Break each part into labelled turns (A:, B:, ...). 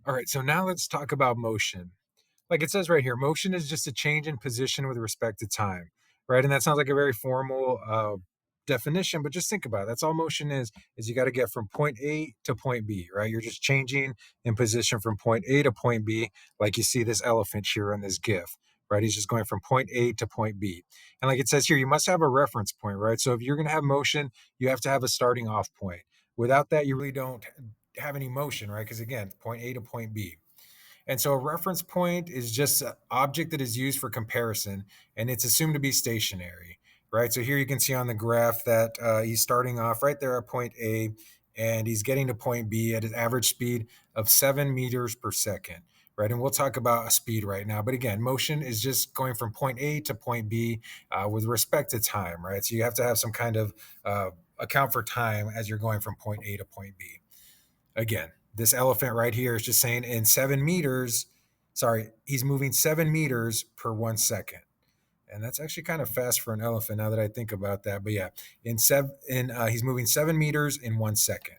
A: All right, so now let's talk about motion. Like it says right here, motion is just a change in position with respect to time, right? And that sounds like a very formal definition, but just think about it. That's all motion is you got to get from point A to point B, right? You're just changing in position from point A to point B, like you see this elephant here in this GIF, right? He's just going from point A to point B. And like it says here, you must have a reference point, right? So if you're going to have motion, you have to have a starting off point. Without that, you really don't have any motion, right? Because again, point A to point B. And so a reference point is just an object that is used for comparison, and it's assumed to be stationary, right? So here you can see on the graph that he's starting off right there at point A, and he's getting to point B at an average speed of 7 meters per second, right? And we'll talk about a speed right now. But again, motion is just going from point A to point B with respect to time, right? So you have to have some kind of account for time as you're going from point A to point B. Again, this elephant right here is just saying in 7 meters, sorry, he's moving 7 meters per 1 second. And that's actually kind of fast for an elephant now that I think about that. But yeah, he's moving 7 meters in 1 second.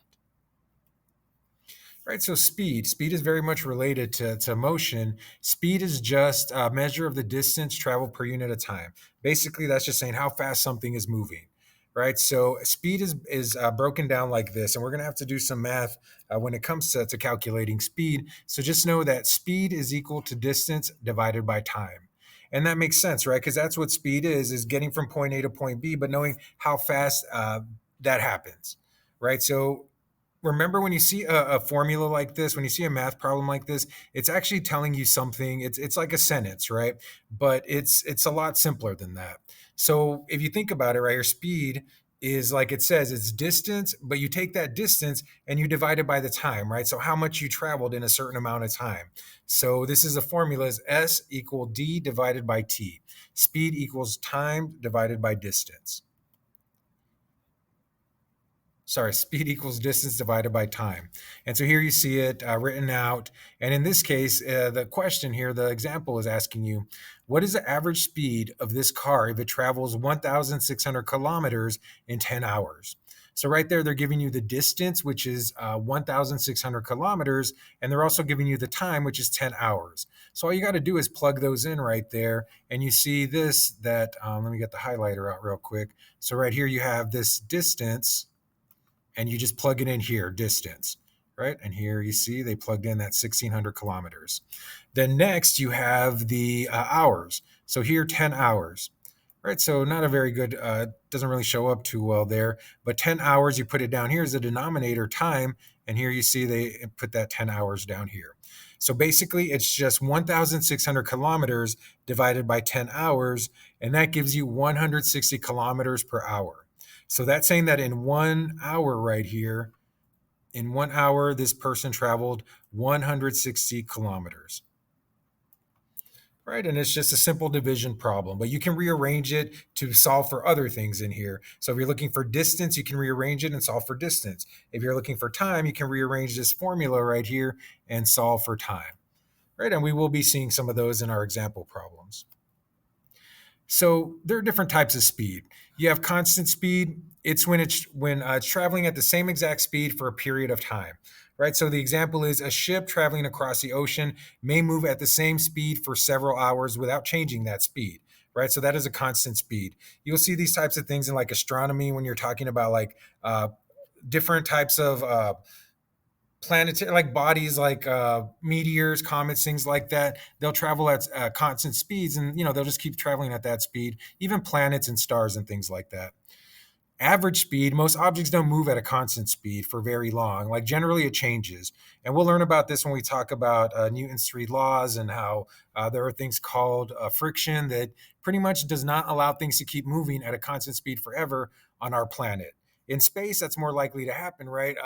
A: Right, so speed is very much related to motion. Speed is just a measure of the distance traveled per unit of time. Basically, that's just saying how fast something is moving, right? So speed is broken down like this, and we're going to have to do some math when it comes to calculating speed. So just know that speed is equal to distance divided by time. And that makes sense, right? Because that's what speed is getting from point A to point B, but knowing how fast that happens, right? So remember when you see a formula like this, when you see a math problem like this, it's actually telling you something. It's like a sentence, right? But it's a lot simpler than that. So if you think about it, right, your speed is like it says, it's distance, but you take that distance and you divide it by the time, right? So how much you traveled in a certain amount of time. So this is a formula is S equal D divided by T. Speed equals time divided by distance. Sorry, speed equals distance divided by time. And so here you see it written out. And in this case, the question here, the example is asking you, what is the average speed of this car if it travels 1,600 kilometers in 10 hours? So right there, they're giving you the distance, which is 1,600 kilometers, and they're also giving you the time, which is 10 hours. So all you got to do is plug those in right there, and you see this, that, let me get the highlighter out real quick. So right here, you have this distance, and you just plug it in here, distance, right? And here you see they plugged in that 1,600 kilometers. Then next you have the hours. So here, 10 hours, right? So not a very good, doesn't really show up too well there, but 10 hours, you put it down here as a denominator, time, and here you see they put that 10 hours down here. So basically it's just 1,600 kilometers divided by 10 hours, and that gives you 160 kilometers per hour. So that's saying that in 1 hour right here, in 1 hour, this person traveled 160 kilometers. Right, and it's just a simple division problem, but you can rearrange it to solve for other things in here. So if you're looking for distance, you can rearrange it and solve for distance. If you're looking for time, you can rearrange this formula right here and solve for time. Right, and we will be seeing some of those in our example problems. So there are different types of speed. You have constant speed. It's when it's traveling at the same exact speed for a period of time, right? So the example is a ship traveling across the ocean may move at the same speed for several hours without changing that speed, right? So that is a constant speed. You'll see these types of things in like astronomy when you're talking about like different types of planetary like bodies like meteors, comets, things like that. They'll travel at constant speeds, and they'll just keep traveling at that speed. Even planets and stars and things like that. Average speed, most objects don't move at a constant speed for very long. Like generally it changes, and we'll learn about this when we talk about Newton's three laws and how there are things called friction that pretty much does not allow things to keep moving at a constant speed forever on our planet. In space, that's more likely to happen, right?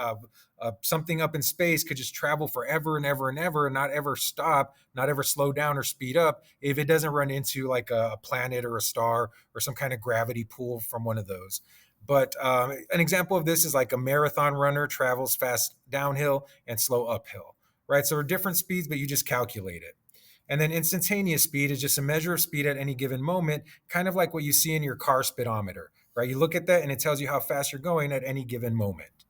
A: Something up in space could just travel forever and ever and ever and not ever stop, not ever slow down or speed up if it doesn't run into like a planet or a star or some kind of gravity pull from one of those. But an example of this is like a marathon runner travels fast downhill and slow uphill, right? So there are different speeds, but you just calculate it. And then instantaneous speed is just a measure of speed at any given moment, kind of like what you see in your car speedometer, right? You look at that and it tells you how fast you're going at any given moment.